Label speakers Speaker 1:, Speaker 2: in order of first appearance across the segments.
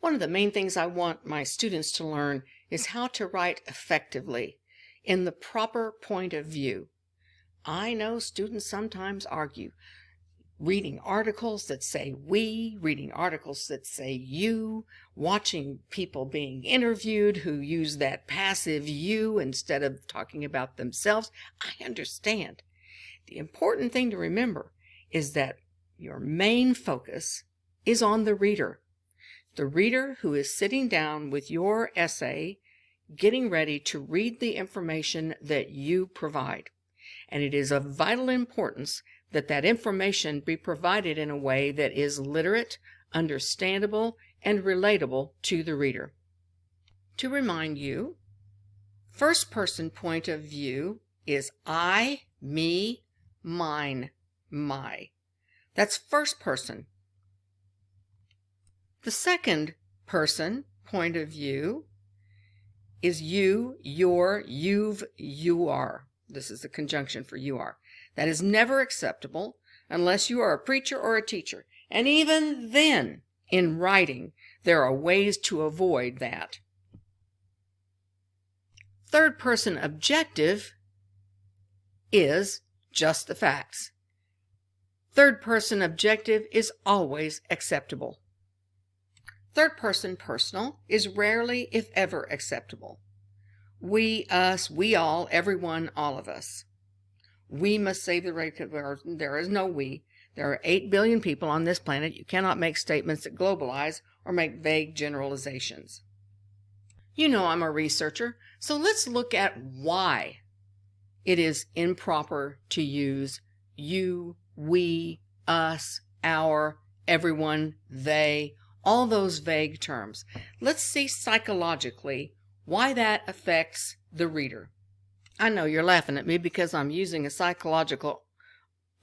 Speaker 1: One of the main things I want my students to learn is how to write effectively in the proper point of view. I know students sometimes argue, reading articles that say we, reading articles that say you, watching people being interviewed who use that passive you instead of talking about themselves. I understand. The important thing to remember is that your main focus is on the reader who is sitting down with your essay, getting ready to read the information that you provide. And it is of vital importance that that information be provided in a way that is literate, understandable, and relatable to the reader. To remind you, first person point of view is I, me, mine, my. That's first person. The second person point of view is you, your, you've, you are. This is the conjunction for you are. That is never acceptable unless you are a preacher or a teacher. And even then, in writing, there are ways to avoid that. Third person objective is just the facts. Third person objective is always acceptable. Third person personal is rarely, if ever, acceptable. We, us, we all, everyone, all of us. We must save the race. There is no we. There are 8 billion people on this planet. You cannot make statements that globalize or make vague generalizations. You know I'm a researcher, so let's look at why it is improper to use you, we, us, our, everyone, they, all those vague terms. Let's see psychologically why that affects the reader. I know you're laughing at me because I'm using a psychological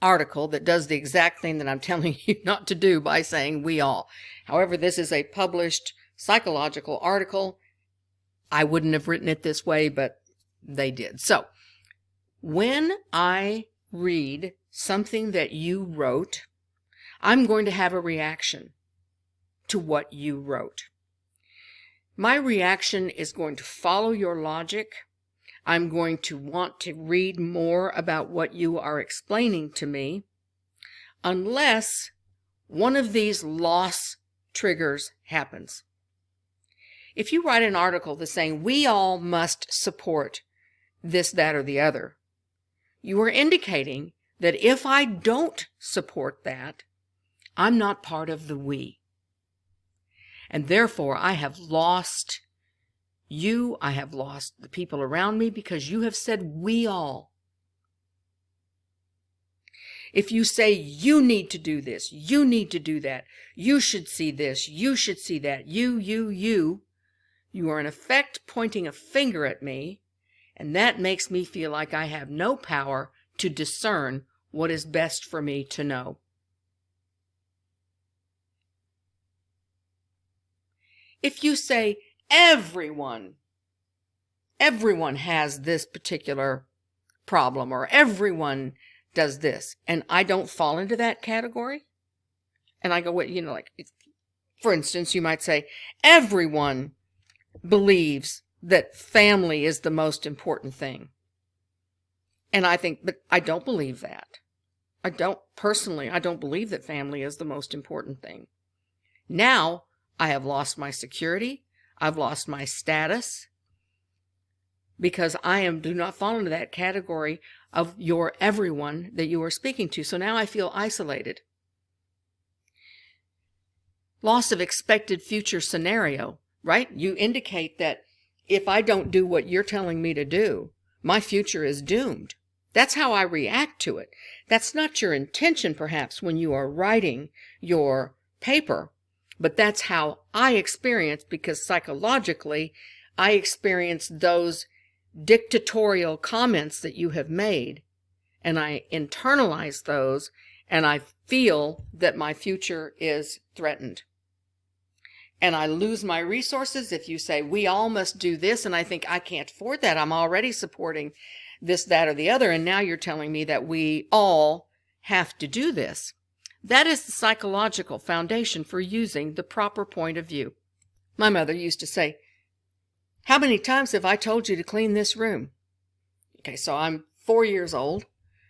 Speaker 1: article that does the exact thing that I'm telling you not to do by saying we all. However, this is a published psychological article. I wouldn't have written it this way, but they did. So, when I read something that you wrote, I'm going to have a reaction to what you wrote. My reaction is going to follow your logic. I'm going to want to read more about what you are explaining to me, unless one of these loss triggers happens. If you write an article that's saying we all must support this, that, or the other, you are indicating that if I don't support that, I'm not part of the we. And therefore, I have lost you, I have lost the people around me because you have said we all. If you say you need to do this, you need to do that, you should see this, you should see that, you are in effect pointing a finger at me, and that makes me feel like I have no power to discern what is best for me to know. If you say everyone has this particular problem, or everyone does this, and I don't fall into that category, and I go, like, for instance, you might say, everyone believes that family is the most important thing. And I think, but I don't believe that. I don't believe that family is the most important thing. Now, I have lost my security. I've lost my status because I do not fall into that category of your everyone that you are speaking to. So now I feel isolated. Loss of expected future scenario, right? You indicate that if I don't do what you're telling me to do, my future is doomed. That's how I react to it. That's not your intention, perhaps, when you are writing your paper. But that's how I experience, because psychologically, I experience those dictatorial comments that you have made, and I internalize those, and I feel that my future is threatened. And I lose my resources if you say, we all must do this, and I think I can't afford that. I'm already supporting this, that, or the other, and now you're telling me that we all have to do this. That is the psychological foundation for using the proper point of view. My mother used to say, "How many times have I told you to clean this room?" Okay, so I'm 4 years old,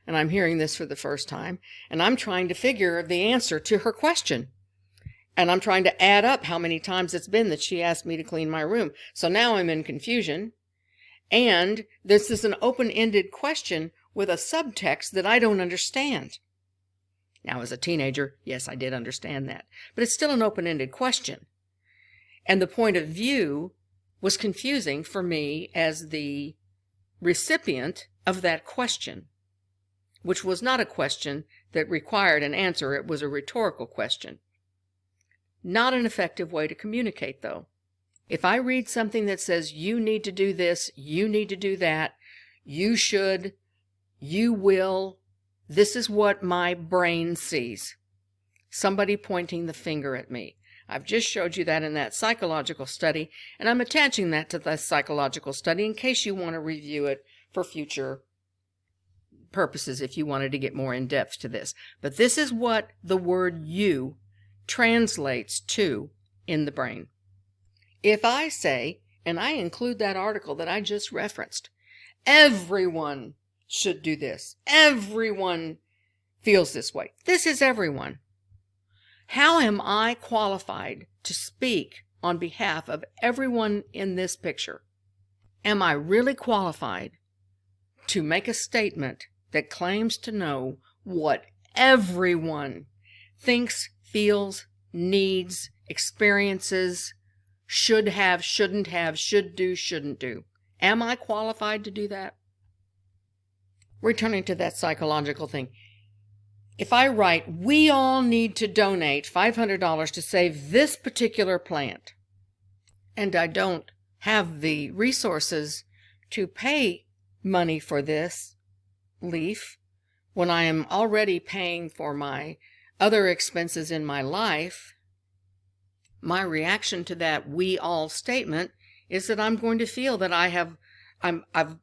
Speaker 1: and I'm hearing this for the first time, and I'm trying to figure the answer to her question. And I'm trying to add up how many times it's been that she asked me to clean my room. So now I'm in confusion. And this is an open-ended question with a subtext that I don't understand. Now, as a teenager, yes, I did understand that. But it's still an open-ended question. And the point of view was confusing for me as the recipient of that question, which was not a question that required an answer. It was a rhetorical question. Not an effective way to communicate, though. If I read something that says, you need to do this, you need to do that, you should, you will, this is what my brain sees. Somebody pointing the finger at me. I've just showed you that in that psychological study, and I'm attaching that to the psychological study in case you want to review it for future purposes if you wanted to get more in depth to this. But this is what the word you translates to in the brain. If I say, and I include that article that I just referenced, everyone should do this. Everyone feels this way. This is everyone. How am I qualified to speak on behalf of everyone in this picture? Am I really qualified to make a statement that claims to know what everyone thinks, feels, needs, experiences, should have, shouldn't have, should do, shouldn't do? Am I qualified to do that? Returning to that psychological thing. If I write, we all need to donate $500 to save this particular plant, and I don't have the resources to pay money for this leaf when I am already paying for my other expenses in my life, my reaction to that we all statement is that I'm going to feel that I've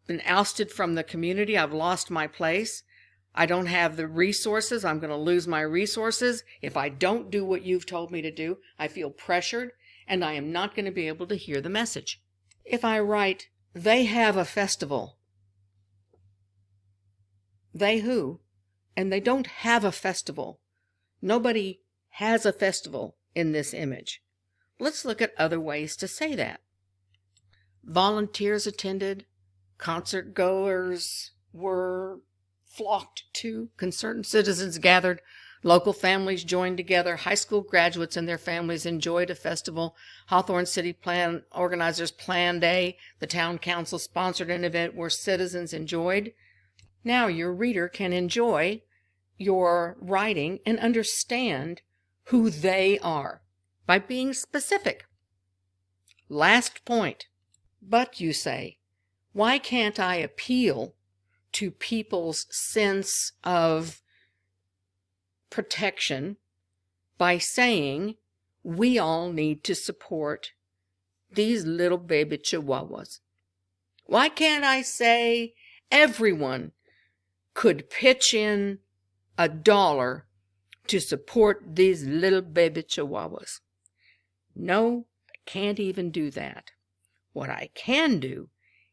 Speaker 1: been ousted from the community. I've lost my place. I don't have the resources. I'm going to lose my resources. If I don't do what you've told me to do, I feel pressured, and I am not going to be able to hear the message. If I write, they have a festival. They who? And they don't have a festival. Nobody has a festival in this image. Let's look at other ways to say that. Volunteers attended, concert goers were flocked to, concerned citizens gathered, local families joined together, high school graduates and their families enjoyed a festival, Hawthorne City Plan organizers planned the town council sponsored an event where citizens enjoyed. Now your reader can enjoy your writing and understand who they are by being specific. Last point. But you say, why can't I appeal to people's sense of protection by saying we all need to support these little baby chihuahuas? Why can't I say everyone could pitch in $1 to support these little baby chihuahuas? No, I can't even do that. What I can do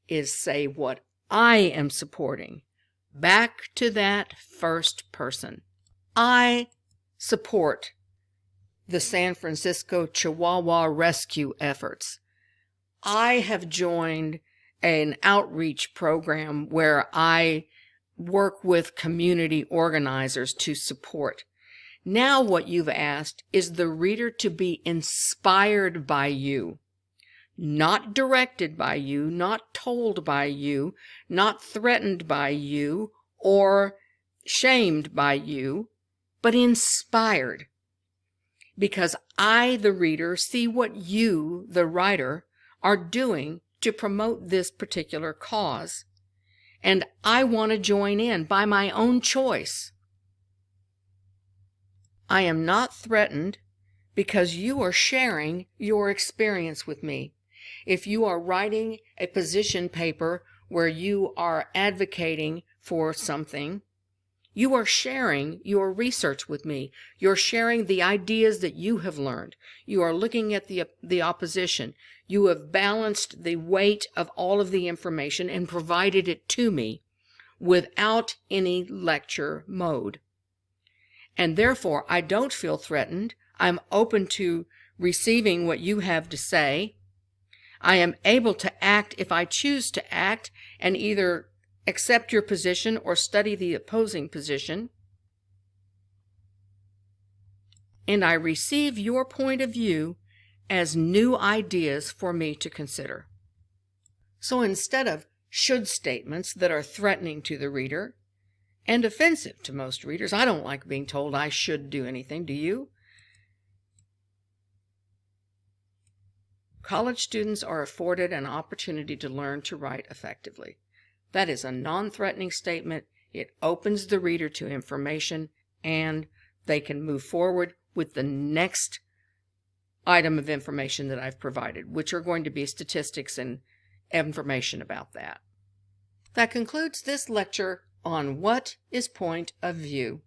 Speaker 1: is say what I am supporting. Back to that first person. I support the San Francisco Chihuahua rescue efforts. I have joined an outreach program where I work with community organizers to support. Now what you've asked is the reader to be inspired by you, not directed by you, not told by you, not threatened by you or shamed by you, but inspired. Because I, the reader, see what you, the writer, are doing to promote this particular cause. And I want to join in by my own choice. I am not threatened because you are sharing your experience with me. If you are writing a position paper where you are advocating for something, You are sharing your research with me. You're sharing the ideas that you have learned. You are looking at the opposition. You have balanced the weight of all of the information and provided it to me without any lecture mode. And therefore, I don't feel threatened. I'm open to receiving what you have to say. I am able to act if I choose to act and either accept your position or study the opposing position. And I receive your point of view as new ideas for me to consider. So instead of should statements that are threatening to the reader and offensive to most readers, I don't like being told I should do anything, do you? College students are afforded an opportunity to learn to write effectively. That is a non-threatening statement. It opens the reader to information, and they can move forward with the next item of information that I've provided, which are going to be statistics and information about that. That concludes this lecture on what is point of view.